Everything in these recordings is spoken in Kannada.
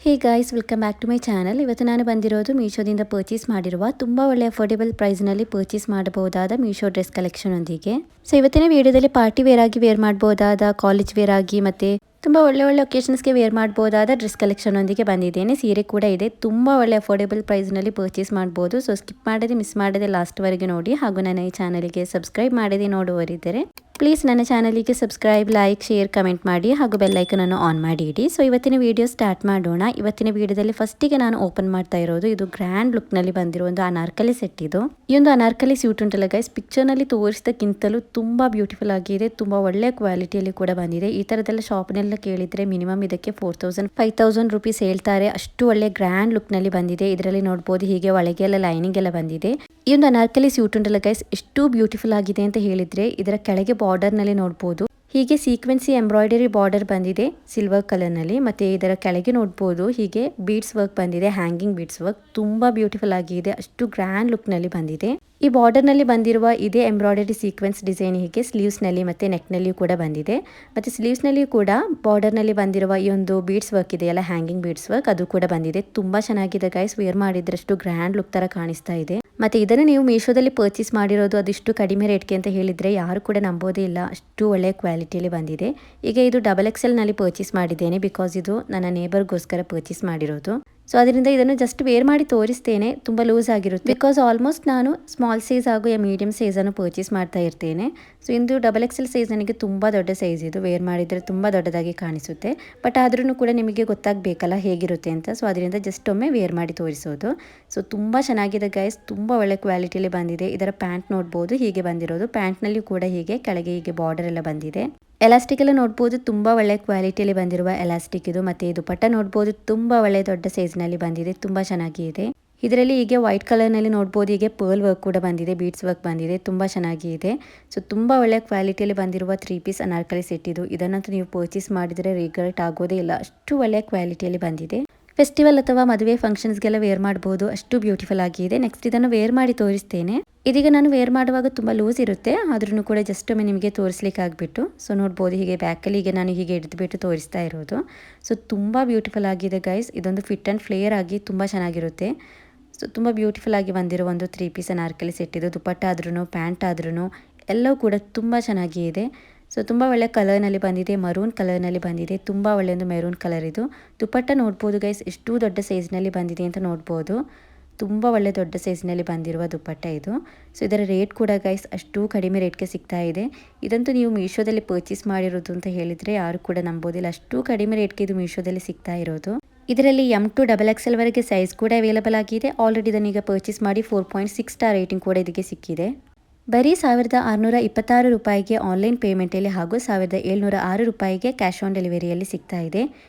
Hey guys, welcome back to my channel. ಇವತ್ತು ನಾನು ಬಂದಿರೋದು ಮೀಶೋದಿಂದ ಪರ್ಚೇಸ್ ಮಾಡಿರುವ ತುಂಬ ಒಳ್ಳೆ ಅಫೋರ್ಡೆಬಲ್ ಪ್ರೈಸ್ನಲ್ಲಿ ಪರ್ಚೇಸ್ ಮಾಡಬಹುದಾದ ಮೀಶೋ ಡ್ರೆಸ್ ಕಲೆಕ್ಷನ್ ಒಂದಿಗೆ. ಸೊ ಇವತ್ತಿನ ವಿಡಿಯೋದಲ್ಲಿ ಪಾರ್ಟಿ ವೇರ್ ಆಗಿ ವೇರ್ ಮಾಡಬಹುದಾದ, ಕಾಲೇಜ್ ವೇರ್ ಆಗಿ ಮತ್ತೆ ತುಂಬ ಒಳ್ಳೆ ಒಕೇಶನ್ಸ್ಗೆ ವೇರ್ ಮಾಡಬಹುದಾದ ಡ್ರೆಸ್ ಕಲೆಕ್ಷನ್ ಒಂದಿಗೆ ಬಂದಿದ್ದೇನೆ. ಸೀರೆ ಕೂಡ ಇದೆ. ತುಂಬ ಒಳ್ಳೆ ಅಫೋರ್ಡೆಬಲ್ ಪ್ರೈಸ್ನಲ್ಲಿ ಪರ್ಚೇಸ್ ಮಾಡಬಹುದು. ಸೊ ಸ್ಕಿಪ್ ಮಾಡದೆ ಮಿಸ್ ಮಾಡದೆ ಲಾಸ್ಟ್ವರೆಗೆ ನೋಡಿ. ಹಾಗೂ ನನ್ನ ಈ ಚಾನಲ್ಗೆ ಸಬ್ಸ್ಕ್ರೈಬ್ ಮಾಡದೆ ನೋಡುವರಿದ್ದರೆ ಪ್ಲೀಸ್ ನನ್ನ ಚಾನಲಿಗೆ ಸಬ್ಸ್ಕ್ರೈಬ್, ಲೈಕ್, ಶೇರ್, ಕಮೆಂಟ್ ಮಾಡಿ ಹಾಗೂ ಬೆಲ್ ಐಕನ್ ಅನ್ನು ಆನ್ ಮಾಡಿ ಇಡಿ. ಸೊ ಇವತ್ತಿನ ವಿಡಿಯೋ ಸ್ಟಾರ್ಟ್ ಮಾಡೋಣ. ಇವತ್ತಿನ ವಿಡಿಯೋದಲ್ಲಿ ಫಸ್ಟಿಗೆ ನಾನು ಓಪನ್ ಮಾಡ್ತಾ ಇರೋದು ಇದು ಗ್ರ್ಯಾಂಡ್ ಲುಕ್ ನಲ್ಲಿ ಬಂದಿರೋ ಒಂದು ಅನಾರ್ಕಲಿ ಸೆಟ್. ಇದು ಈ ಒಂದು ಅನಾರ್ಕಲಿ ಸೂಟ್ ಉಂಟಲ್ಲ ಗೈಸ್, ಪಿಕ್ಚರ್ ನಲ್ಲಿ ತೋರಿಸಿದಕ್ಕಿಂತಲೂ ತುಂಬಾ ಬ್ಯೂಟಿಫುಲ್ ಆಗಿದೆ. ತುಂಬಾ ಒಳ್ಳೆ ಕ್ವಾಲಿಟಿಯಲ್ಲಿ ಕೂಡ ಬಂದಿದೆ. ಈ ತರದೆಲ್ಲ ಶಾಪ್ ನೆಲ್ಲ ಕೇಳಿದ್ರೆ ಮಿನಿಮಮ್ ಇದಕ್ಕೆ 4000-5000 ರುಪೀಸ್ ಹೇಳ್ತಾರೆ. ಅಷ್ಟು ಒಳ್ಳೆ ಗ್ರ್ಯಾಂಡ್ ಲುಕ್ ನಲ್ಲಿ ಬಂದಿದೆ. ಇದರಲ್ಲಿ ನೋಡಬಹುದು ಹೀಗೆ ಒಳಗೆ ಎಲ್ಲ ಲೈನಿಂಗ್ ಎಲ್ಲ ಬಂದಿದೆ. ಈ ಒಂದು ಅನಾರ್ಕಲಿ ಸೂಟ್ ಉಂಟಲ್ಲ ಗೈಸ್, ಎಷ್ಟು ಬ್ಯೂಟಿಫುಲ್ ಆಗಿದೆ ಅಂತ ಹೇಳಿದ್ರೆ ಇದರ ಕೆಳಗೆ ಬಾರ್ಡರ್ ನಲ್ಲಿ ನೋಡಬಹುದು ಹೀಗೆ ಸೀಕ್ವೆನ್ಸಿ ಎಂಬ್ರಾಯ್ಡರಿ ಬಾರ್ಡರ್ ಬಂದಿದೆ ಸಿಲ್ವರ್ ಕಲರ್ ನಲ್ಲಿ. ಮತ್ತೆ ಇದರ ಕೆಳಗೆ ನೋಡಬಹುದು ಹೀಗೆ ಬೀಡ್ಸ್ ವರ್ಕ್ ಬಂದಿದೆ, ಹ್ಯಾಂಗಿಂಗ್ ಬೀಡ್ಸ್ ವರ್ಕ್. ತುಂಬಾ ಬ್ಯೂಟಿಫುಲ್ ಆಗಿದೆ. ಅಷ್ಟು ಗ್ರ್ಯಾಂಡ್ ಲುಕ್ ನಲ್ಲಿ ಬಂದಿದೆ. ಈ ಬಾರ್ಡರ್ ನಲ್ಲಿ ಬಂದಿರುವ ಇದೇ ಎಂಬ್ರಾಯ್ಡರಿ ಸೀಕ್ವೆನ್ಸ್ ಡಿಸೈನ್ ಹೀಗೆ ಸ್ಲೀವ್ಸ್ ನಲ್ಲಿ ಮತ್ತೆ ನೆಕ್ ನಲ್ಲಿ ಕೂಡ ಬಂದಿದೆ. ಮತ್ತೆ ಸ್ಲೀವ್ಸ್ ನಲ್ಲಿ ಕೂಡ ಬಾರ್ಡರ್ ನಲ್ಲಿ ಬಂದಿರುವ ಈ ಒಂದು ಬೀಡ್ಸ್ ವರ್ಕ್ ಇದೆಯಲ್ಲ, ಹ್ಯಾಂಗಿಂಗ್ ಬೀಡ್ಸ್ ವರ್ಕ್, ಅದು ಕೂಡ ಬಂದಿದೆ. ತುಂಬಾ ಚೆನ್ನಾಗಿದೆ ಗೈಸ್. ವೇರ್ ಮಾಡಿದ್ರಷ್ಟು ಗ್ರ್ಯಾಂಡ್ ಲುಕ್ ತರ ಕಾಣಿಸ್ತಾ ಇದೆ. ಮತ್ತೆ ಇದನ್ನು ನೀವು ಮೀಶೋದಲ್ಲಿ ಪರ್ಚೇಸ್ ಮಾಡಿರೋದು ಅದಿಷ್ಟು ಕಡಿಮೆ ರೇಟ್ಗೆ ಅಂತ ಹೇಳಿದ್ರೆ ಯಾರು ಕೂಡ ನಂಬೋದೇ ಇಲ್ಲ. ಅಷ್ಟು ಒಳ್ಳೆ ಕ್ವಾಲಿಟಿಯಲ್ಲಿ ಬಂದಿದೆ. ಈಗ ಇದು XXL ನಲ್ಲಿ ಪರ್ಚೇಸ್ ಮಾಡಿದ್ದೇನೆ, ಬಿಕಾಸ್ ಇದು ನನ್ನ ನೇಬರ್ಗೋಸ್ಕರ ಪರ್ಚೇಸ್ ಮಾಡಿರೋದು. ಸೊ ಅದರಿಂದ ಇದನ್ನು ಜಸ್ಟ್ ವೇರ್ ಮಾಡಿ ತೋರಿಸ್ತೇನೆ. ತುಂಬಾ ಲೂಸ್ ಆಗಿರುತ್ತೆ, ಬಿಕಾಸ್ ಆಲ್ಮೋಸ್ಟ್ ನಾನು ಸ್ಮಾಲ್ ಸೈಜ್ ಹಾಗೂ ಮೀಡಿಯಂ ಸೈಜ್ ಅನ್ನು ಪರ್ಚೇಸ್ ಮಾಡ್ತಾ ಇರ್ತೇನೆ. ಸೊ ಇಂದು XXL ಸೈಜ್ ನನಗೆ ತುಂಬಾ ದೊಡ್ಡ ಸೈಜ್. ಇದು ವೇರ್ ಮಾಡಿದ್ರೆ ತುಂಬಾ ದೊಡ್ಡದಾಗಿ ಕಾಣಿಸುತ್ತೆ. ಬಟ್ ಆದ್ರೂ ಕೂಡ ನಿಮಗೆ ಗೊತ್ತಾಗಬೇಕಲ್ಲ ಹೇಗಿರುತ್ತೆ ಅಂತ. ಸೊ ಅದರಿಂದ ಜಸ್ಟ್ ಒಮ್ಮೆ ವೇರ್ ಮಾಡಿ ತೋರಿಸೋದು. ಸೊ ತುಂಬಾ ಚೆನ್ನಾಗಿದೆ ಗೈಸ್. ತುಂಬಾ ಒಳ್ಳೆ ಕ್ವಾಲಿಟಿಯಲ್ಲಿ ಬಂದಿದೆ. ಇದರ ಪ್ಯಾಂಟ್ ನೋಡಬಹುದು ಹೀಗೆ ಬಂದಿರೋದು. ಪ್ಯಾಂಟ್ ನಲ್ಲಿ ಕೂಡ ಹೀಗೆ ಕೆಳಗೆ ಹೀಗೆ ಬಾರ್ಡರ್ ಎಲ್ಲ ಬಂದಿದೆ. ಎಲಾಸ್ಟಿಕ್ ಎಲ್ಲ ನೋಡಬಹುದು, ತುಂಬಾ ಒಳ್ಳೆ ಕ್ವಾಲಿಟಿಯಲ್ಲಿ ಬಂದಿರುವ ಎಲಾಸ್ಟಿಕ್ ಇದು. ಮತ್ತೆ ದುಪಟ್ಟ ನೋಡಬಹುದು, ತುಂಬಾ ಒಳ್ಳೆ ದೊಡ್ಡ ಸೈಜ್ ನಲ್ಲಿ ಬಂದಿದೆ. ತುಂಬಾ ಚೆನ್ನಾಗಿದೆ. ಇದರಲ್ಲಿ ಹೀಗೆ ವೈಟ್ ಕಲರ್ ನಲ್ಲಿ ನೋಡಬಹುದು ಹೀಗೆ ಪರ್ಲ್ ವರ್ಕ್ ಕೂಡ ಬಂದಿದೆ, ಬೀಡ್ಸ್ ವರ್ಕ್ ಬಂದಿದೆ. ತುಂಬಾ ಚೆನ್ನಾಗಿದೆ. ಸೊ ತುಂಬಾ ಒಳ್ಳೆ ಕ್ವಾಲಿಟಿಯಲ್ಲಿ ಬಂದಿರುವ 3 ಪೀಸ್ ಅನಾರ್ಕಲಿ ಸೆಟ್ ಇದು. ಇದನ್ನಂತೂ ನೀವು ಪರ್ಚೇಸ್ ಮಾಡಿದ್ರೆ ರಿಗ್ರೆಟ್ ಆಗೋದೇ ಇಲ್ಲ. ಅಷ್ಟು ಒಳ್ಳೆ ಕ್ವಾಲಿಟಿಯಲ್ಲಿ ಬಂದಿದೆ. ಫೆಸ್ಟಿವಲ್ ಅಥವಾ ಮದುವೆ ಫಂಕ್ಷನ್ಸ್ಗೆಲ್ಲ ವೇರ್ ಮಾಡಬಹುದು. ಅಷ್ಟು ಬ್ಯೂಟಿಫುಲ್ ಆಗಿದೆ. ನೆಕ್ಸ್ಟ್ ಇದನ್ನು ವೇರ್ ಮಾಡಿ ತೋರಿಸ್ತೇನೆ. ಇದೀಗ ನಾನು ವೇರ್ ಮಾಡುವಾಗ ತುಂಬಾ ಲೂಸ್ ಇರುತ್ತೆ, ಆದ್ರೂ ಕೂಡ ಜಸ್ಟ್ ಒಮ್ಮೆ ನಿಮಗೆ ತೋರಿಸ್ಲಿಕ್ಕೆ ಆಗ್ಬಿಟ್ಟು. ಸೊ ನೋಡ್ಬೋದು ಹೀಗೆ ಬ್ಯಾಕಲ್ಲಿ ಹೀಗೆ ನಾನು ಹೀಗೆ ಹಿಡಿದ್ಬಿಟ್ಟು ತೋರಿಸ್ತಾ ಇರೋದು. ಸೊ ತುಂಬಾ ಬ್ಯೂಟಿಫುಲ್ ಆಗಿದೆ ಗೈಸ್. ಇದೊಂದು ಫಿಟ್ ಅಂಡ್ ಫ್ಲೇಯರ್ ಆಗಿ ತುಂಬಾ ಚೆನ್ನಾಗಿರುತ್ತೆ. ಸೊ ತುಂಬ ಬ್ಯೂಟಿಫುಲ್ ಆಗಿ ಬಂದಿರೋ ಒಂದು 3 ಪೀಸ್ ಅನಾರ್ಕಲಿ ಸೆಟ್ ಇದು. ದುಪಟ್ಟ ಆದ್ರೂ ಪ್ಯಾಂಟ್ ಆದ್ರೂ ಎಲ್ಲವೂ ಕೂಡ ತುಂಬ ಚೆನ್ನಾಗಿ ಇದೆ. ಸೊ ತುಂಬ ಒಳ್ಳೆ ಕಲರ್ನಲ್ಲಿ ಬಂದಿದೆ, ಮರೂನ್ ಕಲರ್ನಲ್ಲಿ ಬಂದಿದೆ. ತುಂಬ ಒಳ್ಳೆ ಒಂದು ಮೆರೂನ್ ಕಲರ್ ಇದು. ದುಪಟ್ಟ ನೋಡ್ಬೋದು ಗೈಸ್, ಎಷ್ಟು ದೊಡ್ಡ ಸೈಜ್ನಲ್ಲಿ ಬಂದಿದೆ ಅಂತ ನೋಡ್ಬೋದು. ತುಂಬ ಒಳ್ಳೆ ದೊಡ್ಡ ಸೈಜ್ನಲ್ಲಿ ಬಂದಿರುವ ದುಪಟ್ಟ ಇದು. ಸೊ ಇದರ ರೇಟ್ ಕೂಡ ಗೈಸ್ ಅಷ್ಟು ಕಡಿಮೆ ರೇಟ್ಗೆ ಸಿಗ್ತಾ ಇದೆ. ಇದಂತೂ ನೀವು ಮೀಶೋದಲ್ಲಿ ಪರ್ಚೇಸ್ ಮಾಡಿರೋದು ಅಂತ ಹೇಳಿದರೆ ಯಾರು ಕೂಡ ನಂಬೋದಿಲ್ಲ. ಅಷ್ಟು ಕಡಿಮೆ ರೇಟ್ಗೆ ಇದು ಮೀಶೋದಲ್ಲಿ ಸಿಗ್ತಾ ಇರೋದು. ಇದರಲ್ಲಿ M to XXL ವರೆಗೆ ಸೈಜ್ ಕೂಡ ಅವೈಲೇಬಲ್ ಆಗಿದೆ. ಆಲ್ರೆಡಿ ಇದನ್ನೀಗ ಪರ್ಚೇಸ್ ಮಾಡಿ 4.6 ಸ್ಟಾರ್ ರೇಟಿಂಗ್ ಕೂಡ ಇದಕ್ಕೆ ಸಿಕ್ಕಿದೆ. ಬರೀ 1626 ರೂಪಾಯಿಗೆ ಆನ್ಲೈನ್ ಪೇಮೆಂಟಲ್ಲಿ ಹಾಗೂ 1706 ರೂಪಾಯಿಗೆ ಕ್ಯಾಶ್ ಆನ್ ಡೆಲಿವರಿಯಲ್ಲಿ ಸಿಗ್ತಾ ಇದೆ.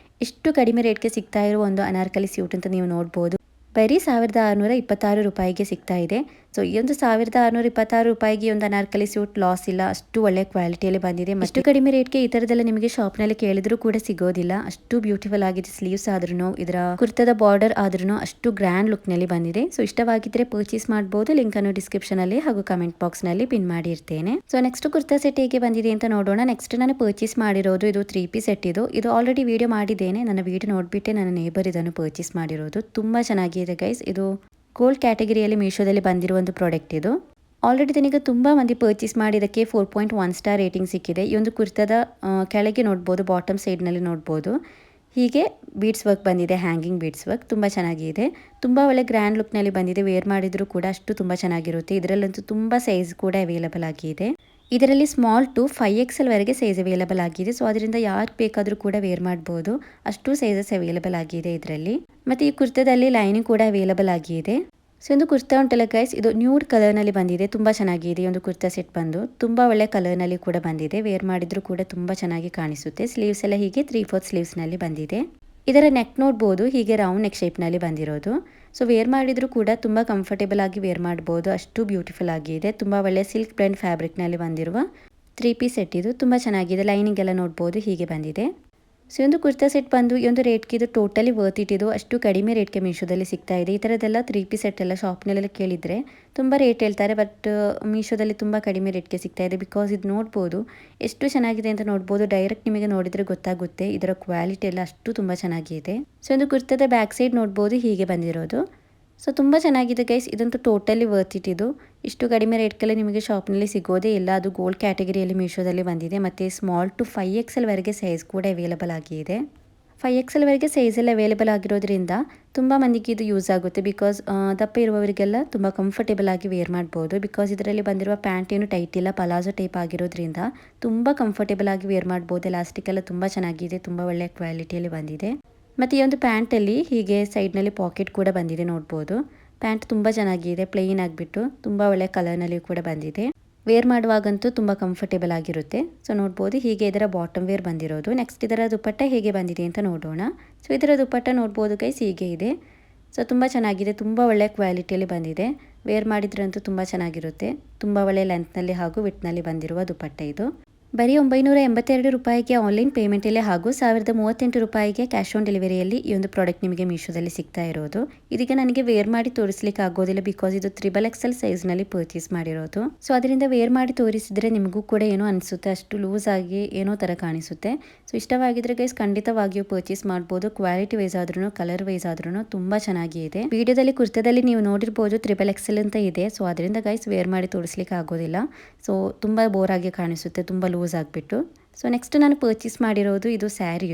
ಇಷ್ಟು ಕಡಿಮೆ ರೇಟ್ಗೆ ಸಿಗ್ತಾ ಇರುವ ಒಂದು ಅನಾರ್ಕಲಿ ಸ್ಯೂಟ್ ಅಂತ ನೀವು ನೋಡ್ಬೋದು. ಬರೀ 1626 ರೂಪಾಯಿಗೆ ಸಿಗ್ತಾ ಇದೆ. ಸೊ ಈ ಒಂದು 1626 ರೂಪಾಯಿಗೆ ಒಂದು ಅನಾರ್ಕಲಿ ಸ್ಯೂಟ್ ಲಾಸ್ ಇಲ್ಲ. ಅಷ್ಟು ಒಳ್ಳೆ ಕ್ವಾಲಿಟಿಯಲ್ಲಿ ಬಂದಿದೆ. ಅಷ್ಟು ಕಡಿಮೆ ರೇಟ್ಗೆ ಈ ತರದೆಲ್ಲ ನಿಮಗೆ ಶಾಪ್ನಲ್ಲಿ ಕೇಳಿದ್ರು ಕೂಡ ಸಿಗೋದಿಲ್ಲ. ಅಷ್ಟು ಬ್ಯೂಟಿಫುಲ್ ಆಗಿದೆ. ಸ್ಲೀವ್ಸ್ ಆದ್ರೂ ಇದರ ಕುರ್ತದ ಬಾರ್ಡರ್ ಆದ್ರೂ ಅಷ್ಟು ಗ್ರ್ಯಾಂಡ್ ಲುಕ್ ನಲ್ಲಿ ಬಂದಿದೆ. ಸೊ ಇಷ್ಟವಾಗಿದ್ರೆ ಪರ್ಚೇಸ್ ಮಾಡಬಹುದು. ಲಿಂಕ್ ಅನ್ನು ಡಿಸ್ಕ್ರಿಪ್ಷನ್ ಅಲ್ಲಿ ಹಾಗೂ ಕಮೆಂಟ್ ಬಾಕ್ಸ್ ನಲ್ಲಿ ಪಿನ್ ಮಾಡಿರ್ತೇನೆ. ಸೊ ನೆಕ್ಸ್ಟ್ ಕುರ್ತಾ ಸೆಟ್ ಹೇಗೆ ಬಂದಿದೆ ಅಂತ ನೋಡೋಣ. ನೆಕ್ಸ್ಟ್ ನಾನು ಪರ್ಚೇಸ್ ಮಾಡಿರೋದು ಇದು 3 ಪೀಸ್ ಸೆಟ್ ಇದು. ಇದು ಆಲ್ರೆಡಿ ವಿಡಿಯೋ ಮಾಡಿದ್ದೇನೆ. ನನ್ನ ವಿಡಿಯೋ ನೋಡ್ಬಿಟ್ಟೆ ನನ್ನ ನೇಬರ್ ಇದನ್ನು ಪರ್ಚೇಸ್ ಮಾಡಿರೋದು. ತುಂಬಾ ಚೆನ್ನಾಗಿದೆ ಗೈಸ್. ಇದು ಗೋಲ್ಡ್ ಕ್ಯಾಟಗರಿಯಲ್ಲಿ ಮೀಶೋದಲ್ಲಿ ಬಂದಿರುವ ಒಂದು ಪ್ರಾಡಕ್ಟ್ ಇದು. ಆಲ್ರೆಡಿ ಇದನ್ನೀಗ ತುಂಬ ಮಂದಿ ಪರ್ಚೇಸ್ ಮಾಡಿದ್ದಕ್ಕೆ 4.1 ಸ್ಟಾರ್ ರೇಟಿಂಗ್ ಸಿಕ್ಕಿದೆ. ಈ ಒಂದು ಕುರ್ತದ ಕೆಳಗೆ ನೋಡ್ಬೋದು, ಬಾಟಮ್ ಸೈಡ್ನಲ್ಲಿ ನೋಡ್ಬೋದು ಹೀಗೆ ಬೀಡ್ಸ್ ವರ್ಕ್ ಬಂದಿದೆ, ಹ್ಯಾಂಗಿಂಗ್ ಬೀಡ್ಸ್ ವರ್ಕ್. ತುಂಬ ಚೆನ್ನಾಗಿದೆ. ತುಂಬ ಒಳ್ಳೆ ಗ್ರ್ಯಾಂಡ್ ಲುಕ್ನಲ್ಲಿ ಬಂದಿದೆ. ವೇರ್ ಮಾಡಿದರೂ ಕೂಡ ಅಷ್ಟು ತುಂಬ ಚೆನ್ನಾಗಿರುತ್ತೆ. ಇದರಲ್ಲಂತೂ ತುಂಬ ಸೈಜ್ ಕೂಡ ಅವೈಲೇಬಲ್ ಆಗಿದೆ. ಇದರಲ್ಲಿ ಸ್ಮಾಲ್ ಟು 5XL ವರೆಗೆ ಸೈಜ್ ಅವೈಲೇಬಲ್ ಆಗಿದೆ. ಸೊ ಅದರಿಂದ ಯಾರು ಬೇಕಾದರೂ ಕೂಡ ವೇರ್ ಮಾಡ್ಬೋದು. ಅಷ್ಟು ಸೈಜಸ್ ಅವೈಲೇಬಲ್ ಆಗಿದೆ ಇದರಲ್ಲಿ. ಮತ್ತು ಈ ಕುರ್ತದಲ್ಲಿ ಲೈನಿಂಗ್ ಕೂಡ ಅವೈಲೇಬಲ್ ಆಗಿದೆ. ಸೊ ಒಂದು ಕುರ್ತಾ ಉಂಟಲ್ಲ ಗೈಸ್, ಇದು ನ್ಯೂಡ್ ಕಲರ್ನಲ್ಲಿ ಬಂದಿದೆ. ತುಂಬ ಚೆನ್ನಾಗಿದೆ. ಈ ಒಂದು ಕುರ್ತಾ ಸೆಟ್ ಬಂದು ತುಂಬ ಒಳ್ಳೆ ಕಲರ್ನಲ್ಲಿ ಕೂಡ ಬಂದಿದೆ. ವೇರ್ ಮಾಡಿದರೂ ಕೂಡ ತುಂಬ ಚೆನ್ನಾಗಿ ಕಾಣಿಸುತ್ತೆ. ಸ್ಲೀವ್ಸ್ ಎಲ್ಲ ಹೀಗೆ 3/4 ಸ್ಲೀವ್ಸ್ನಲ್ಲಿ ಬಂದಿದೆ. ಇದರ ನೆಕ್ ನೋಡ್ಬೋದು ಹೀಗೆ ರೌಂಡ್ ನೆಕ್ ಶೇಪ್ನಲ್ಲಿ ಬಂದಿರೋದು. ಸೊ ವೇರ್ ಮಾಡಿದರೂ ಕೂಡ ತುಂಬ ಕಂಫರ್ಟೇಬಲ್ ಆಗಿ ವೇರ್ ಮಾಡ್ಬೋದು. ಅಷ್ಟು ಬ್ಯೂಟಿಫುಲ್ ಆಗಿದೆ. ತುಂಬ ಒಳ್ಳೆ ಸಿಲ್ಕ್ ಬ್ಲೆಂಡ್ ಫ್ಯಾಬ್ರಿಕ್ನಲ್ಲಿ ಬಂದಿರುವ 3 ಪೀಸ್ ಸೆಟ್ ಇದು. ತುಂಬ ಚೆನ್ನಾಗಿದೆ. ಲೈನಿಂಗ್ ಎಲ್ಲ ನೋಡ್ಬೋದು ಹೀಗೆ ಬಂದಿದೆ. ಸೊ ಈ ಒಂದು ಕುರ್ತಾ ಸೆಟ್ ಬಂದು ಈ ಒಂದು ರೇಟ್ಗೆ ಇದು ಟೋಟಲಿ ವರ್ತ್ ಇಟ್. ಇದು ಅಷ್ಟು ಕಡಿಮೆ ರೇಟ್ಗೆ ಮೀಶೋದಲ್ಲಿ ಸಿಗ್ತಾ ಇದೆ. ಈ ಥರದ್ದೆಲ್ಲ 3 ಪೀಸ್ ಸೆಟ್ ಎಲ್ಲ ಶಾಪ್ನಲ್ಲೆಲ್ಲ ಕೇಳಿದರೆ ತುಂಬ ರೇಟ್ ಹೇಳ್ತಾರೆ, ಬಟ್ ಮೀಶೋದಲ್ಲಿ ತುಂಬ ಕಡಿಮೆ ರೇಟ್ಗೆ ಸಿಗ್ತಾ ಇದೆ. ಬಿಕಾಸ್ ಇದು ನೋಡ್ಬೋದು ಎಷ್ಟು ಚೆನ್ನಾಗಿದೆ ಅಂತ ನೋಡ್ಬೋದು. ಡೈರೆಕ್ಟ್ ನಿಮಗೆ ನೋಡಿದರೆ ಗೊತ್ತಾಗುತ್ತೆ ಇದರ ಕ್ವಾಲಿಟಿ ಎಲ್ಲ ಅಷ್ಟು ತುಂಬ ಚೆನ್ನಾಗಿದೆ. ಸೊ ಒಂದು ಕುರ್ತಾದ ಬ್ಯಾಕ್ ಸೈಡ್ ನೋಡ್ಬೋದು ಹೀಗೆ ಬಂದಿರೋದು. ಸೊ ತುಂಬ ಚೆನ್ನಾಗಿದೆ ಗೈಸ್, ಇದಂತೂ ಟೋಟಲಿ ವರ್ತ್ ಇಟ್. ಇದು ಇಷ್ಟು ಕಡಿಮೆ ರೇಟ್ಗೆಲ್ಲ ನಿಮಗೆ ಶಾಪ್ನಲ್ಲಿ ಸಿಗೋದೇ ಇಲ್ಲ. ಅದು ಗೋಲ್ಡ್ ಕ್ಯಾಟಗರಿಯಲ್ಲಿ ಮೀಶೋದಲ್ಲಿ ಬಂದಿದೆ. ಮತ್ತು ಸ್ಮಾಲ್ ಟು 5XL ವರೆಗೆ ಸೈಜ್ ಕೂಡ ಅವೈಲೇಬಲ್ ಆಗಿದೆ. 5XL ವರೆಗೆ ಸೈಜೆಲ್ಲ ಅವೈಲೇಬಲ್ ಆಗಿರೋದ್ರಿಂದ ತುಂಬ ಮಂದಿಗೆ ಇದು ಯೂಸ್ ಆಗುತ್ತೆ. ಬಿಕಾಸ್ ದಪ್ಪ ಇರುವವರಿಗೆಲ್ಲ ತುಂಬ ಕಂಫರ್ಟೇಬಲ್ ಆಗಿ ವೇರ್ ಮಾಡ್ಬೋದು. ಬಿಕಾಸ್ ಇದರಲ್ಲಿ ಬಂದಿರುವ ಪ್ಯಾಂಟ್ ಏನು ಟೈಟ್ ಇಲ್ಲ, ಪಲಾಜೋ ಟೈಪ್ ಆಗಿರೋದ್ರಿಂದ ತುಂಬ ಕಂಫರ್ಟೇಬಲ್ ಆಗಿ ವೇರ್ ಮಾಡ್ಬೋದು. ಎಲಾಸ್ಟಿಕ್ ಎಲ್ಲ ತುಂಬ ಚೆನ್ನಾಗಿದೆ, ತುಂಬ ಒಳ್ಳೆಯ ಕ್ವಾಲಿಟಿಯಲ್ಲಿ ಬಂದಿದೆ. ಮತ್ತು ಈ ಒಂದು ಪ್ಯಾಂಟಲ್ಲಿ ಹೀಗೆ ಸೈಡ್ನಲ್ಲಿ ಪಾಕೆಟ್ ಕೂಡ ಬಂದಿದೆ ನೋಡ್ಬೋದು. ಪ್ಯಾಂಟ್ ತುಂಬ ಚೆನ್ನಾಗಿದೆ, ಪ್ಲೇನ್ ಆಗಿಬಿಟ್ಟು ತುಂಬ ಒಳ್ಳೆ ಕಲರ್ನಲ್ಲಿ ಕೂಡ ಬಂದಿದೆ. ವೇರ್ ಮಾಡುವಾಗಂತೂ ತುಂಬ ಕಂಫರ್ಟೇಬಲ್ ಆಗಿರುತ್ತೆ. ಸೊ ನೋಡ್ಬೋದು ಹೀಗೆ ಇದರ ಬಾಟಮ್ ವೇರ್ ಬಂದಿರೋದು. ನೆಕ್ಸ್ಟ್ ಇದರ ದುಪ್ಪಟ್ಟ ಹೇಗೆ ಬಂದಿದೆ ಅಂತ ನೋಡೋಣ. ಸೊ ಇದರ ದುಪ್ಪಟ್ಟ ನೋಡ್ಬೋದು ಗೈಸ್ ಹೀಗೆ ಇದೆ. ಸೊ ತುಂಬ ಚೆನ್ನಾಗಿದೆ, ತುಂಬ ಒಳ್ಳೆಯ ಕ್ವಾಲಿಟಿಯಲ್ಲಿ ಬಂದಿದೆ. ವೇರ್ ಮಾಡಿದ್ರಂತೂ ತುಂಬ ಚೆನ್ನಾಗಿರುತ್ತೆ. ತುಂಬ ಒಳ್ಳೆಯ ಲೆಂತ್ನಲ್ಲಿ ಹಾಗೂ ವಿಡ್ತ್ನಲ್ಲಿ ಬಂದಿರುವ ದುಪ್ಪಟ್ಟ ಇದು. ಬರೀ 982 ರೂಪಾಯಿಗೆ ಆನ್ಲೈನ್ ಪೇಮೆಂಟಲ್ಲಿ ಹಾಗೂ 1038 ರೂಪಾಯಿಗೆ ಕ್ಯಾಶ್ ಆನ್ ಡೆಲಿವರಿಯಲ್ಲಿ ಈ ಒಂದು ಪ್ರಾಡಕ್ಟ್ ನಿಮಗೆ ಮೀಶೋದಲ್ಲಿ ಸಿಗ್ತಾ ಇರೋದು. ಇದೀಗ ನನಗೆ ವೇರ್ ಮಾಡಿ ತೋರಿಸಲಿಕ್ಕೆ ಆಗೋದಿಲ್ಲ, ಬಿಕಾಸ್ ಇದು XXL ಸೈಜ್ನಲ್ಲಿ ಪರ್ಚೇಸ್ ಮಾಡಿರೋದು. ಸೊ ಅದರಿಂದ ವೇರ್ ಮಾಡಿ ತೋರಿಸಿದ್ರೆ ನಿಮಗೂ ಕೂಡ ಏನೋ ಅನಿಸುತ್ತೆ, ಅಷ್ಟು ಲೂಸ್ ಆಗಿ ಏನೋ ಥರ ಕಾಣಿಸುತ್ತೆ. ಸೊ ಇಷ್ಟವಾಗಿದ್ರೆ ಗೈಸ್ ಖಂಡಿತವಾಗಿಯೂ ಪರ್ಚೇಸ್ ಮಾಡ್ಬೋದು. ಕ್ವಾಲಿಟಿ ವೈಸ್ ಆದ್ರೂ ಕಲರ್ ವೈಸ್ ಆದ್ರೂ ತುಂಬ ಚೆನ್ನಾಗಿದೆ. ವಿಡಿಯೋದಲ್ಲಿ ಕುರ್ತಾದಲ್ಲಿ ನೀವು ನೋಡಿರ್ಬೋದು XXL ಅಂತ ಇದೆ. ಸೊ ಅದರಿಂದ ಗೈಸ್ ವೇರ್ ಮಾಡಿ ತೋರಿಸಲಿಕ್ಕೆ ಆಗೋದಿಲ್ಲ. ಸೊ ತುಂಬ ಬೋರ್ ಆಗಿ ಕಾಣಿಸುತ್ತೆ, ತುಂಬ ಲೂಸ್ ಆಗಿಬಿಟ್ಟು. ಸೊ ನೆಕ್ಸ್ಟ್ ನಾನು ಪರ್ಚೇಸ್ ಮಾಡಿರೋದು ಇದು ಸ್ಯಾರಿ.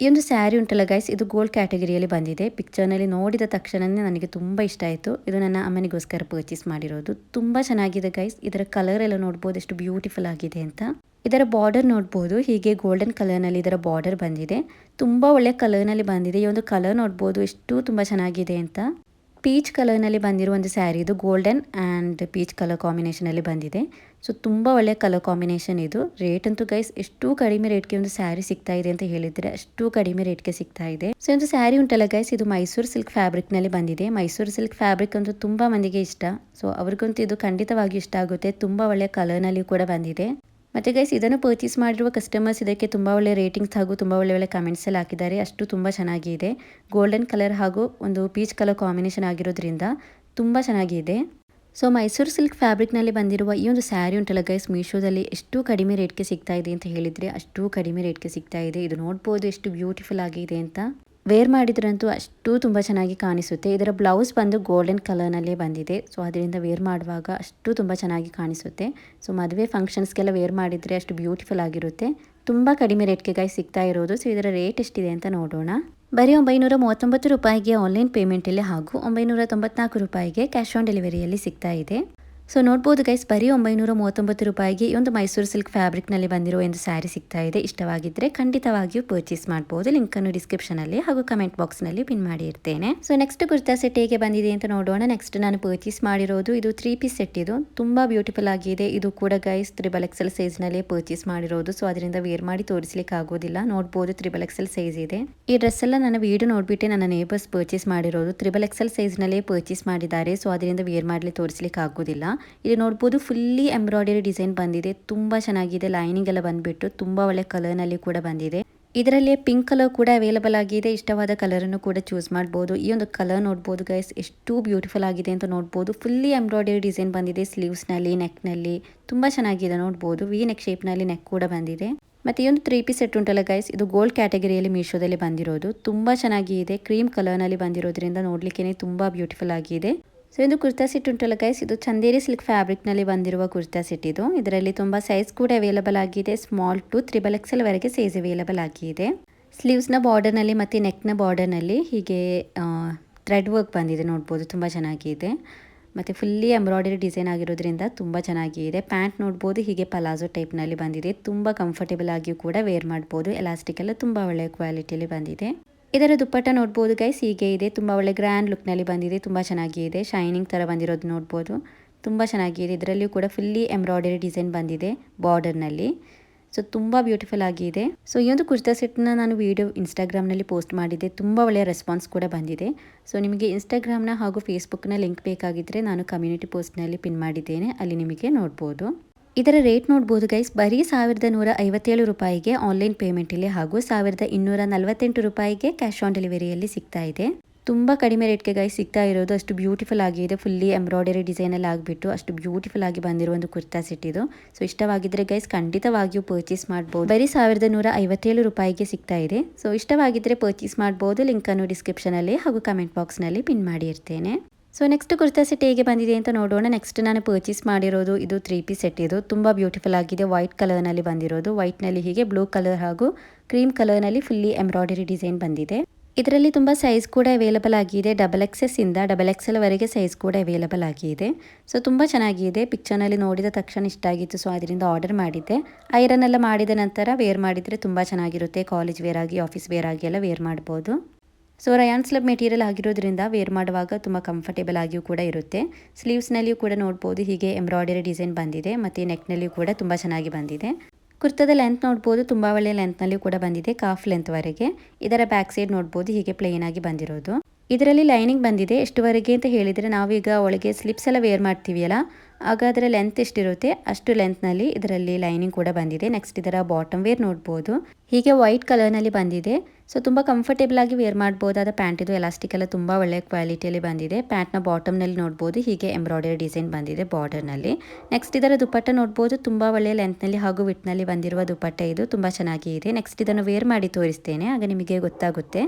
ಈ ಒಂದು ಸ್ಯಾರಿ ಉಂಟಲ್ಲ ಗೈಸ್, ಇದು ಗೋಲ್ಡ್ ಕ್ಯಾಟಗರಿಯಲ್ಲಿ ಬಂದಿದೆ. ಪಿಕ್ಚರ್ನಲ್ಲಿ ನೋಡಿದ ತಕ್ಷಣನೇ ನನಗೆ ತುಂಬ ಇಷ್ಟ ಆಯಿತು. ಇದು ನನ್ನ ಅಮ್ಮನಿಗೋಸ್ಕರ ಪರ್ಚೇಸ್ ಮಾಡಿರೋದು. ತುಂಬ ಚೆನ್ನಾಗಿದೆ ಗೈಸ್. ಇದರ ಕಲರ್ ಎಲ್ಲ ನೋಡ್ಬೋದು ಎಷ್ಟು ಬ್ಯೂಟಿಫುಲ್ ಆಗಿದೆ ಅಂತ. ಇದರ ಬಾರ್ಡರ್ ನೋಡ್ಬೋದು ಹೀಗೆ ಗೋಲ್ಡನ್ ಕಲರ್ನಲ್ಲಿ ಇದರ ಬಾರ್ಡರ್ ಬಂದಿದೆ. ತುಂಬ ಒಳ್ಳೆ ಕಲರ್ನಲ್ಲಿ ಬಂದಿದೆ. ಈ ಒಂದು ಕಲರ್ ನೋಡ್ಬೋದು ಎಷ್ಟು ತುಂಬ ಚೆನ್ನಾಗಿದೆ ಅಂತ. ಪೀಚ್ ಕಲರ್ನಲ್ಲಿ ಬಂದಿರೋ ಒಂದು ಸ್ಯಾರಿ ಇದು. ಗೋಲ್ಡನ್ ಆ್ಯಂಡ್ ಪೀಚ್ ಕಲರ್ ಕಾಂಬಿನೇಷನಲ್ಲಿ ಬಂದಿದೆ. ಸೊ ತುಂಬ ಒಳ್ಳೆಯ ಕಲರ್ ಕಾಂಬಿನೇಷನ್ ಇದು. ರೇಟ್ ಅಂತೂ ಗೈಸ್ ಎಷ್ಟು ಕಡಿಮೆ ರೇಟ್ಗೆ ಒಂದು ಸ್ಯಾರಿ ಸಿಗ್ತಾ ಇದೆ ಅಂತ ಹೇಳಿದರೆ ಅಷ್ಟು ಕಡಿಮೆ ರೇಟ್ಗೆ ಸಿಗ್ತಾ ಇದೆ. ಸೊ ಒಂದು ಸ್ಯಾರಿ ಉಂಟಲ್ಲ ಗೈಸ್, ಇದು ಮೈಸೂರು ಸಿಲ್ಕ್ ಫ್ಯಾಬ್ರಿಕ್ನಲ್ಲಿ ಬಂದಿದೆ. ಮೈಸೂರು ಸಿಲ್ಕ್ ಫ್ಯಾಬ್ರಿಕ್ ಅಂತೂ ತುಂಬ ಮಂದಿಗೆ ಇಷ್ಟ. ಸೊ ಅವ್ರಿಗಂತೂ ಇದು ಖಂಡಿತವಾಗಿ ಇಷ್ಟ ಆಗುತ್ತೆ. ತುಂಬ ಒಳ್ಳೆಯ ಕಲರ್ನಲ್ಲಿ ಕೂಡ ಬಂದಿದೆ. ಮತ್ತು ಗೈಸ್ ಇದನ್ನು ಪರ್ಚೇಸ್ ಮಾಡಿರುವ ಕಸ್ಟಮರ್ಸ್ ಇದಕ್ಕೆ ತುಂಬ ಒಳ್ಳೆ ರೇಟಿಂಗ್ಸ್ ಹಾಗೂ ತುಂಬ ಒಳ್ಳೆ ಕಮೆಂಟ್ಸ್ ಎಲ್ಲ ಹಾಕಿದ್ದಾರೆ. ಅಷ್ಟು ತುಂಬ ಚೆನ್ನಾಗಿದೆ. ಗೋಲ್ಡನ್ ಕಲರ್ ಹಾಗೂ ಒಂದು ಪೀಚ್ ಕಲರ್ ಕಾಂಬಿನೇಷನ್ ಆಗಿರೋದ್ರಿಂದ ತುಂಬ ಚೆನ್ನಾಗಿದೆ. ಸೊ ಮೈಸೂರು ಸಿಲ್ಕ್ ಫ್ಯಾಬ್ರಿಕ್ನಲ್ಲಿ ಬಂದಿರುವ ಈ ಒಂದು ಸ್ಯಾರಿ ಉಂಟಲ್ಲ ಗೈಸ್, ಮೀಶೋದಲ್ಲಿ ಎಷ್ಟು ಕಡಿಮೆ ರೇಟ್ಗೆ ಸಿಗ್ತಾ ಇದೆ ಅಂತ ಹೇಳಿದರೆ ಅಷ್ಟು ಕಡಿಮೆ ರೇಟ್ಗೆ ಸಿಗ್ತಾ ಇದೆ. ಇದು ನೋಡ್ಬೋದು ಎಷ್ಟು ಬ್ಯೂಟಿಫುಲ್ ಆಗಿದೆ ಅಂತ. ವೇರ್ ಮಾಡಿದ್ರಂತೂ ಅಷ್ಟು ತುಂಬ ಚೆನ್ನಾಗಿ ಕಾಣಿಸುತ್ತೆ. ಇದರ ಬ್ಲೌಸ್ ಬಂದು ಗೋಲ್ಡನ್ ಕಲರ್ನಲ್ಲೇ ಬಂದಿದೆ. ಸೊ ಅದರಿಂದ ವೇರ್ ಮಾಡುವಾಗ ಅಷ್ಟು ತುಂಬ ಚೆನ್ನಾಗಿ ಕಾಣಿಸುತ್ತೆ. ಸೊ ಮದುವೆ ಫಂಕ್ಷನ್ಸ್ಗೆಲ್ಲ ವೇರ್ ಮಾಡಿದರೆ ಅಷ್ಟು ಬ್ಯೂಟಿಫುಲ್ ಆಗಿರುತ್ತೆ. ತುಂಬ ಕಡಿಮೆ ರೇಟ್ಗೆ ಗೈಸ್ ಸಿಗ್ತಾ ಇರೋದು. ಸೊ ಇದರ ರೇಟ್ ಎಷ್ಟಿದೆ ಅಂತ ನೋಡೋಣ. ಬರೀ 939 ರೂಪಾಯಿಗೆ ಆನ್ಲೈನ್ ಪೇಮೆಂಟಲ್ಲಿ ಹಾಗೂ 994 ರೂಪಾಯಿಗೆ ಕ್ಯಾಶ್ ಆನ್ ಡೆಲಿವರಿಯಲ್ಲಿ ಸಿಗ್ತಾ ಇದೆ. ಸೊ ನೋಡ್ಬೋದು ಗೈಸ್, ಬರೀ 939 ರೂಪಾಯಿಗೆ ಈ ಒಂದು ಮೈಸೂರು ಸಿಲ್ಕ್ ಫ್ಯಾಬ್ರಿಕ್ನಲ್ಲಿ ಬಂದಿರೋ ಒಂದು ಸ್ಯಾರಿ ಸಿಗ್ತಾ ಇದೆ. ಇಷ್ಟವಾಗಿದ್ದರೆ ಖಂಡಿತವಾಗಿಯೂ ಪರ್ಚೇಸ್ ಮಾಡ್ಬೋದು. ಲಿಂಕನ್ನು ಡಿಸ್ಕ್ರಿಪ್ಷನಲ್ಲಿ ಹಾಗೂ ಕಮೆಂಟ್ ಬಾಕ್ಸ್ನಲ್ಲಿ ಪಿನ್ ಮಾಡಿ ಇರ್ತೇನೆ. ಸೊ ನೆಕ್ಸ್ಟ್ ಕುರ್ತಾ ಸೆಟ್ ಹೇಗೆ ಬಂದಿದೆ ಅಂತ ನೋಡೋಣ. ನೆಕ್ಸ್ಟ್ ನಾನು ಪರ್ಚೇಸ್ ಮಾಡಿರೋದು ಇದು 3 ಪೀಸ್ ಸೆಟ್. ಇದು ತುಂಬ ಬ್ಯೂಟಿಫುಲ್ ಆಗಿದೆ. ಇದು ಕೂಡ ಗೈಸ್ XXL ಸೈಜ್ನಲ್ಲೇ ಪರ್ಚೇಸ್ ಮಾಡಿರೋದು. ಸೊ ಅದರಿಂದ ವೇರ್ ಮಾಡಿ ತೋರಿಸಲಿಕ್ಕೆ ಆಗೋದಿಲ್ಲ. ನೋಡ್ಬೋದು XXL ಸೈಜ್ ಇದೆ. ಈ ಡ್ರೆಸ್ ಎಲ್ಲ ನನ್ನ ವಿಡಿಯೋ ನೋಡಿಬಿಟ್ಟು ನನ್ನ ನೇಬರ್ಸ್ ಪರ್ಚೇಸ್ ಮಾಡಿರೋದು. XXL ಸೈಜ್ನಲ್ಲೇ ಪರ್ಚೇಸ್ ಮಾಡಿದ್ದಾರೆ. ಸೊ ಅದರಿಂದ ವೇರ್ ಮಾಡಲಿ ತೋರಿಸಲಿಕ್ಕೆ ಆಗೋದಿಲ್ಲ. ಇಲ್ಲಿ ನೋಡ್ಬೋದು ಫುಲ್ಲಿ ಎಂಬ್ರಾಯ್ಡರಿ ಡಿಸೈನ್ ಬಂದಿದೆ. ತುಂಬ ಚೆನ್ನಾಗಿದೆ. ಲೈನಿಂಗ್ ಎಲ್ಲ ಬಂದ್ಬಿಟ್ಟು ತುಂಬ ಒಳ್ಳೆ ಕಲರ್ನಲ್ಲಿ ಕೂಡ ಬಂದಿದೆ. ಇದರಲ್ಲಿ ಪಿಂಕ್ ಕಲರ್ ಕೂಡ ಅವೈಲೇಬಲ್ ಆಗಿದೆ. ಇಷ್ಟವಾದ ಕಲರನ್ನು ಕೂಡ ಚೂಸ್ ಮಾಡ್ಬೋದು. ಈ ಒಂದು ಕಲರ್ ನೋಡ್ಬೋದು ಗೈಸ್ ಎಷ್ಟು ಬ್ಯೂಟಿಫುಲ್ ಆಗಿದೆ ಅಂತ ನೋಡ್ಬೋದು. ಫುಲ್ಲಿ ಎಂಬ್ರಾಯ್ಡರಿ ಡಿಸೈನ್ ಬಂದಿದೆ ಸ್ಲೀವ್ಸ್ನಲ್ಲಿ, ನೆಕ್ನಲ್ಲಿ ತುಂಬ ಚೆನ್ನಾಗಿದೆ ನೋಡ್ಬೋದು. ವಿ ನೆಕ್ ಶೇಪ್ನಲ್ಲಿ ನೆಕ್ ಕೂಡ ಬಂದಿದೆ. ಮತ್ತು ಈ ಒಂದು 3 ಪೀಸ್ ಸೆಟ್ ಉಂಟಲ್ಲ ಗೈಸ್, ಇದು ಗೋಲ್ಡ್ ಕ್ಯಾಟಗರಿಯಲ್ಲಿ ಮೀಶೋದಲ್ಲಿ ಬಂದಿರೋದು. ತುಂಬ ಚೆನ್ನಾಗಿದೆ. ಕ್ರೀಮ್ ಕಲರ್ನಲ್ಲಿ ಬಂದಿರೋದ್ರಿಂದ ನೋಡ್ಲಿಕ್ಕೆ ತುಂಬ ಬ್ಯೂಟಿಫುಲ್ ಆಗಿದೆ. ಸೊ ಇದು ಕುರ್ತಾ ಸೆಟ್ ಉಂಟಲ್ಲ ಗೈಸ್, ಇದು ಚಂದೇರಿ ಸಿಲ್ಕ್ ಫ್ಯಾಬ್ರಿಕ್ನಲ್ಲಿ ಬಂದಿರುವ ಕುರ್ತಾ ಸೆಟ್ ಇದು. ಇದರಲ್ಲಿ ತುಂಬ ಸೈಜ್ ಕೂಡ ಅವೈಲೇಬಲ್ ಆಗಿದೆ. ಸ್ಮಾಲ್ ಟು XXL ವರೆಗೆ ಸೈಜ್ ಅವೈಲೇಬಲ್ ಆಗಿದೆ. ಸ್ಲೀವ್ಸ್ನ ಬಾರ್ಡರ್ನಲ್ಲಿ ಮತ್ತು ನೆಕ್ನ ಬಾರ್ಡರ್ನಲ್ಲಿ ಹೀಗೆ ಥ್ರೆಡ್ ವರ್ಕ್ ಬಂದಿದೆ ನೋಡ್ಬೋದು. ತುಂಬ ಚೆನ್ನಾಗಿದೆ. ಮತ್ತು ಫುಲ್ಲಿ ಎಂಬ್ರಾಯ್ಡರಿ ಡಿಸೈನ್ ಆಗಿರೋದ್ರಿಂದ ತುಂಬ ಚೆನ್ನಾಗಿದೆ. ಪ್ಯಾಂಟ್ ನೋಡ್ಬೋದು ಹೀಗೆ ಪಲಾಜೋ ಟೈಪ್ನಲ್ಲಿ ಬಂದಿದೆ. ತುಂಬ ಕಂಫರ್ಟೇಬಲ್ ಆಗಿಯೂ ಕೂಡ ವೇರ್ ಮಾಡ್ಬೋದು. ಎಲಾಸ್ಟಿಕ್ ಎಲ್ಲ ತುಂಬ ಒಳ್ಳೆಯ ಕ್ವಾಲಿಟಿಯಲ್ಲಿ ಬಂದಿದೆ. ಇದರ ದುಪ್ಪಟ್ಟ ನೋಡ್ಬೋದು ಗೈಸ್ ಹೀಗೆ ಇದೆ. ತುಂಬ ಒಳ್ಳೆ ಗ್ರ್ಯಾಂಡ್ ಲುಕ್ನಲ್ಲಿ ಬಂದಿದೆ. ತುಂಬ ಚೆನ್ನಾಗಿದೆ. ಶೈನಿಂಗ್ ಥರ ಬಂದಿರೋದು ನೋಡ್ಬೋದು. ತುಂಬ ಚೆನ್ನಾಗಿದೆ. ಇದರಲ್ಲಿಯೂ ಕೂಡ ಫುಲ್ಲಿ ಎಂಬ್ರಾಯ್ಡರಿ ಡಿಸೈನ್ ಬಂದಿದೆ ಬಾರ್ಡರ್ನಲ್ಲಿ. ಸೊ ತುಂಬ ಬ್ಯೂಟಿಫುಲ್ ಆಗಿದೆ. ಸೊ ಈ ಒಂದು ಕುರ್ತಾ ಸೆಟ್ನ ನಾನು ವಿಡಿಯೋ ಇನ್ಸ್ಟಾಗ್ರಾಮ್ನಲ್ಲಿ ಪೋಸ್ಟ್ ಮಾಡಿದ್ದೆ. ತುಂಬ ಒಳ್ಳೆಯ ರೆಸ್ಪಾನ್ಸ್ ಕೂಡ ಬಂದಿದೆ. ಸೊ ನಿಮಗೆ ಇನ್ಸ್ಟಾಗ್ರಾಮ್ನ ಹಾಗೂ ಫೇಸ್ಬುಕ್ನ ಲಿಂಕ್ ಬೇಕಾಗಿದ್ದರೆ ನಾನು ಕಮ್ಯುನಿಟಿ ಪೋಸ್ಟ್ನಲ್ಲಿ ಪಿನ್ ಮಾಡಿದ್ದೇನೆ, ಅಲ್ಲಿ ನಿಮಗೆ ನೋಡ್ಬೋದು. ಇದರ ರೇಟ್ ನೋಡ್ಬೋದು ಗೈಸ್, ಬರೀ 1157 ರೂಪಾಯಿಗೆ ಆನ್ಲೈನ್ ಪೇಮೆಂಟಲ್ಲಿ ಹಾಗೂ 1248 ರೂಪಾಯಿಗೆ ಕ್ಯಾಶ್ ಆನ್ ಡೆಲಿವರಿಯಲ್ಲಿ ಸಿಗ್ತಾ ಇದೆ. ತುಂಬ ಕಡಿಮೆ ರೇಟ್ಗೆ ಗೈಸ್ ಸಿಗ್ತಾ ಇರೋದು. ಅಷ್ಟು ಬ್ಯೂಟಿಫುಲ್ ಆಗಿದೆ, ಫುಲ್ಲಿ ಎಂಬ್ರಾಯ್ಡರಿ ಡಿಸೈನಲ್ಲಿ ಆಗಿಬಿಟ್ಟು ಅಷ್ಟು ಬ್ಯೂಟಿಫುಲ್ ಆಗಿ ಬಂದಿರೋ ಒಂದು ಕುರ್ತಾ ಸೆಟ್ ಇದು. ಸೊ ಇಷ್ಟವಾಗಿದ್ದರೆ ಗೈಸ್ ಖಂಡಿತವಾಗಿಯೂ ಪರ್ಚೇಸ್ ಮಾಡ್ಬೋದು. ಬರೀ 1157 ರೂಪಾಯಿಗೆ ಸಿಗ್ತಾ ಇದೆ. ಸೊ ಇಷ್ಟವಾಗಿದ್ದರೆ ಪರ್ಚೇಸ್ ಮಾಡ್ಬೋದು. ಲಿಂಕನ್ನು ಡಿಸ್ಕ್ರಿಪ್ಷನಲ್ಲಿ ಹಾಗೂ ಕಮೆಂಟ್ ಬಾಕ್ಸ್ನಲ್ಲಿ ಪಿನ್ ಮಾಡಿರ್ತೇನೆ. ಸೊ ನೆಕ್ಸ್ಟ್ ಕುರ್ತಾ ಸೆಟ್ ಹೇಗೆ ಬಂದಿದೆ ಅಂತ ನೋಡೋಣ. ನೆಕ್ಸ್ಟ್ ನಾನು ಪರ್ಚೇಸ್ ಮಾಡಿರೋದು ಇದು 3 ಪೀಸ್ ಸೆಟ್. ಇದು ತುಂಬ ಬ್ಯೂಟಿಫುಲ್ ಆಗಿದೆ, ವೈಟ್ ಕಲರ್ನಲ್ಲಿ ಬಂದಿರೋದು. ವೈಟ್ನಲ್ಲಿ ಹೀಗೆ ಬ್ಲೂ ಕಲರ್ ಹಾಗೂ ಕ್ರೀಮ್ ಕಲರ್ನಲ್ಲಿ ಫುಲ್ಲಿ ಎಂಬ್ರಾಯ್ಡರಿ ಡಿಸೈನ್ ಬಂದಿದೆ. ಇದರಲ್ಲಿ ತುಂಬ ಸೈಜ್ ಕೂಡ ಅವೈಲಬಲ್ ಆಗಿದೆ. XXS ಇಂದ XXL ವರೆಗೆ ಸೈಜ್ ಕೂಡ ಅವೈಲಬಲ್ ಆಗಿದೆ. ಸೊ ತುಂಬ ಚೆನ್ನಾಗಿದೆ. ಪಿಕ್ಚರ್ನಲ್ಲಿ ನೋಡಿದ ತಕ್ಷಣ ಇಷ್ಟ ಆಗಿತ್ತು, ಸೊ ಅದರಿಂದ ಆರ್ಡರ್ ಮಾಡಿದ್ದೆ. ಐರನ್ ಎಲ್ಲ ಮಾಡಿದ ನಂತರ ವೇರ್ ಮಾಡಿದರೆ ತುಂಬ ಚೆನ್ನಾಗಿರುತ್ತೆ. ಕಾಲೇಜ್ ವೇರ್ ಆಗಿ, ಆಫೀಸ್ ವೇರ್ ಆಗಿ ಎಲ್ಲ ವೇರ್ ಮಾಡ್ಬೋದು. ಸೊ ರಯಾನ್ ಸ್ಲಬ್ ಮೆಟೀರಿಯಲ್ ಆಗಿರೋದ್ರಿಂದ ವೇರ್ ಮಾಡುವಾಗ ತುಂಬ ಕಂಫರ್ಟೇಬಲ್ ಆಗಿಯೂ ಕೂಡ ಇರುತ್ತೆ. ಸ್ಲೀವ್ಸ್ನಲ್ಲಿಯೂ ಕೂಡ ನೋಡ್ಬೋದು ಹೀಗೆ ಎಂಬ್ರಾಯ್ಡರಿ ಡಿಸೈನ್ ಬಂದಿದೆ ಮತ್ತು ನೆಕ್ನಲ್ಲಿಯೂ ಕೂಡ ತುಂಬ ಚೆನ್ನಾಗಿ ಬಂದಿದೆ. ಕುರ್ತಾದ ಲೆಂತ್ ನೋಡ್ಬೋದು, ತುಂಬ ಒಳ್ಳೆಯ ಲೆಂತ್ನಲ್ಲಿ ಕೂಡ ಬಂದಿದೆ, ಕಾಫ್ ಲೆಂತ್ವರೆಗೆ. ಇದರ ಬ್ಯಾಕ್ ಸೈಡ್ ನೋಡ್ಬೋದು ಹೀಗೆ ಪ್ಲೇನ್ ಆಗಿ ಬಂದಿರೋದು. ಇದರಲ್ಲಿ ಲೈನಿಂಗ್ ಬಂದಿದೆ. ಎಷ್ಟುವರೆಗೆ ಅಂತ ಹೇಳಿದರೆ, ನಾವೀಗ ಒಳಗೆ ಸ್ಲಿಪ್ಸ್ ಎಲ್ಲ ವೇರ್ ಮಾಡ್ತೀವಿಯಲ್ಲ, ಆಗ ಅದರ ಲೆಂತ್ ಎಷ್ಟಿರುತ್ತೆ ಅಷ್ಟು ಲೆಂತ್ನಲ್ಲಿ ಇದರಲ್ಲಿ ಲೈನಿಂಗ್ ಕೂಡ ಬಂದಿದೆ. ನೆಕ್ಸ್ಟ್ ಇದರ ಬಾಟಮ್ ವೇರ್ ನೋಡ್ಬೋದು ಹೀಗೆ ವೈಟ್ ಕಲರ್ನಲ್ಲಿ ಬಂದಿದೆ. ಸೊ ತುಂಬ ಕಂಫರ್ಟೇಬಲ್ ಆಗಿ ವೇರ್ ಮಾಡ್ಬೋದಾದ ಪ್ಯಾಂಟ್ ಇದು. ಎಲಾಸ್ಟಿಕ್ ಎಲ್ಲ ತುಂಬ ಒಳ್ಳೆಯ ಕ್ವಾಲಿಟಿಯಲ್ಲಿ ಬಂದಿದೆ. ಪ್ಯಾಂಟ್ನ ಬಾಟಮ್ನಲ್ಲಿ ನೋಡ್ಬೋದು ಹೀಗೆ ಎಂಬ್ರಾಯ್ಡರಿ ಡಿಸೈನ್ ಬಂದಿದೆ ಬಾರ್ಡರ್ನಲ್ಲಿ. ನೆಕ್ಸ್ಟ್ ಇದರ ದುಪ್ಪಟ್ಟ ನೋಡ್ಬೋದು, ತುಂಬ ಒಳ್ಳೆಯ ಲೆಂತ್ನಲ್ಲಿ ಹಾಗೂ ವಿಟ್ನಲ್ಲಿ ಬಂದಿರುವ ದುಪ್ಪಟ್ಟ ಇದು ತುಂಬ ಚೆನ್ನಾಗಿ ಇದೆ. ನೆಕ್ಸ್ಟ್ ಇದನ್ನು ವೇರ್ ಮಾಡಿ ತೋರಿಸ್ತೇನೆ, ಆಗ ನಿಮಗೆ ಗೊತ್ತಾಗುತ್ತೆ.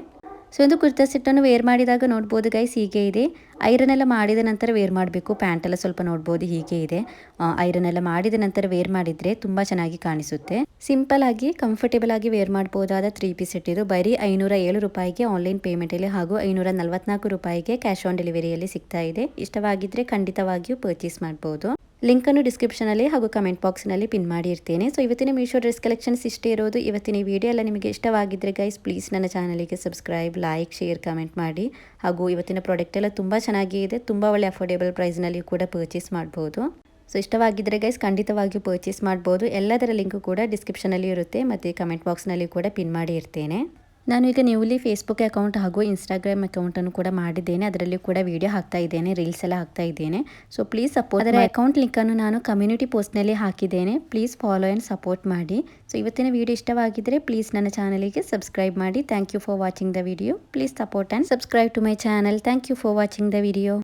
ಸೊ ಒಂದು ಕುರ್ತಾ ಸೆಟ್ಟನ್ನು ವೇರ್ ಮಾಡಿದಾಗ ನೋಡ್ಬೋದು ಗೈಸ್ ಹೀಗೆ ಇದೆ. ಐರನ್ ಎಲ್ಲ ಮಾಡಿದ ನಂತರ ವೇರ್ ಮಾಡಬೇಕು. ಪ್ಯಾಂಟೆಲ್ಲ ಸ್ವಲ್ಪ ನೋಡ್ಬೋದು ಹೀಗೆ ಇದೆ. ಐರನ್ ಎಲ್ಲ ಮಾಡಿದ ನಂತರ ವೇರ್ ಮಾಡಿದರೆ ತುಂಬ ಚೆನ್ನಾಗಿ ಕಾಣಿಸುತ್ತೆ. ಸಿಂಪಲ್ ಆಗಿ ಕಂಫರ್ಟೇಬಲ್ ಆಗಿ ವೇರ್ ಮಾಡ್ಬೋದಾದ 3 ಪೀಸ್ ಸೆಟ್ ಇದು. ಬರೀ 507 ರೂಪಾಯಿಗೆ ಆನ್ಲೈನ್ ಪೇಮೆಂಟಲ್ಲಿ ಹಾಗೂ 544 ರೂಪಾಯಿಗೆ ಕ್ಯಾಶ್ ಆನ್ ಡೆಲಿವರಿಯಲ್ಲಿ ಸಿಗ್ತಾ ಇದೆ. ಇಷ್ಟವಾಗಿದ್ದರೆ ಖಂಡಿತವಾಗಿಯೂ ಪರ್ಚೇಸ್ ಮಾಡ್ಬೋದು. ಲಿಂಕನ್ನು ಡಿಸ್ಕ್ರಿಪ್ಷನಲ್ಲಿ ಹಾಗೂ ಕಮೆಂಟ್ ಬಾಕ್ಸ್ನಲ್ಲಿ ಪಿನ್ ಮಾಡಿರ್ತೇನೆ. ಸೊ ಇವತ್ತಿನ ಮೀಶೋ ಡ್ರೆಸ್ ಕಲೆಕ್ಷನ್ಸ್ ಇಷ್ಟೇ ಇರೋದು. ಇವತ್ತಿನ ಈ ವಿಡಿಯೋ ಎಲ್ಲ ನಿಮಗೆ ಇಷ್ಟವಾಗಿದ್ದರೆ ಗೈಸ್ ಪ್ಲೀಸ್ ನನ್ನ ಚಾನಲಿಗೆ ಸಬ್ಸ್ಕ್ರೈಬ್, ಲೈಕ್, ಶೇರ್, ಕಮೆಂಟ್ ಮಾಡಿ. ಹಾಗೂ ಇವತ್ತಿನ ಪ್ರಾಡಕ್ಟ್ ಎಲ್ಲ ತುಂಬ ಚೆನ್ನಾಗಿ ಇದೆ. ತುಂಬ ಒಳ್ಳೆ ಅಫೋರ್ಡೆಬಲ್ ಪ್ರೈಸ್ನಲ್ಲಿ ಕೂಡ ಪರ್ಚೇಸ್ ಮಾಡ್ಬೋದು. ಸೊ ಇಷ್ಟವಾಗಿದ್ದರೆ ಗೈಸ್ ಖಂಡಿತವಾಗಿಯೂ ಪರ್ಚೇಸ್ ಮಾಡ್ಬೋದು. ಎಲ್ಲದರ ಲಿಂಕು ಕೂಡ ಡಿಸ್ಕ್ರಿಪ್ಷನಲ್ಲಿ ಇರುತ್ತೆ ಮತ್ತು ಕಮೆಂಟ್ ಬಾಕ್ಸ್ನಲ್ಲಿ ಕೂಡ ಪಿನ್ ಮಾಡಿ ಇರ್ತೇನೆ. ನಾನು ಈಗ ನ್ಯೂಲಿ ಫೇಸ್ಬುಕ್ ಅಕೌಂಟ್ ಹಾಗೂ ಇನ್ಸ್ಟಾಗ್ರಾಮ್ ಅಕೌಂಟನ್ನು ಕೂಡ ಮಾಡಿದ್ದೇನೆ. ಅದರಲ್ಲಿ ಕೂಡ ವಿಡಿಯೋ ಹಾಕ್ತಾ ಇದ್ದೇನೆ, ರೀಲ್ಸ್ ಎಲ್ಲ ಹಾಕ್ತಾ ಇದ್ದೇನೆ. So please support. ಅದರ ಅಕೌಂಟ್ ಲಿಂಕನ್ನು ನಾನು ಕಮ್ಯುನಿಟಿ ಪೋಸ್ಟ್ನಲ್ಲಿ ಹಾಕಿದ್ದೇನೆ. ಪ್ಲೀಸ್ ಫಾಲೋ ಆ್ಯಂಡ್ ಸಪೋರ್ಟ್ ಮಾಡಿ. ಸೊ ಇವತ್ತಿನ ವಿಡಿಯೋ ಇಷ್ಟವಾಗಿದ್ದರೆ ಪ್ಲೀಸ್ ನನ್ನ ಚಾನಲಿಗೆ ಸಬ್ಸ್ಕ್ರೈಬ್ ಮಾಡಿ. Thank you for watching the video. Please support and subscribe to my channel. Thank you for watching the video.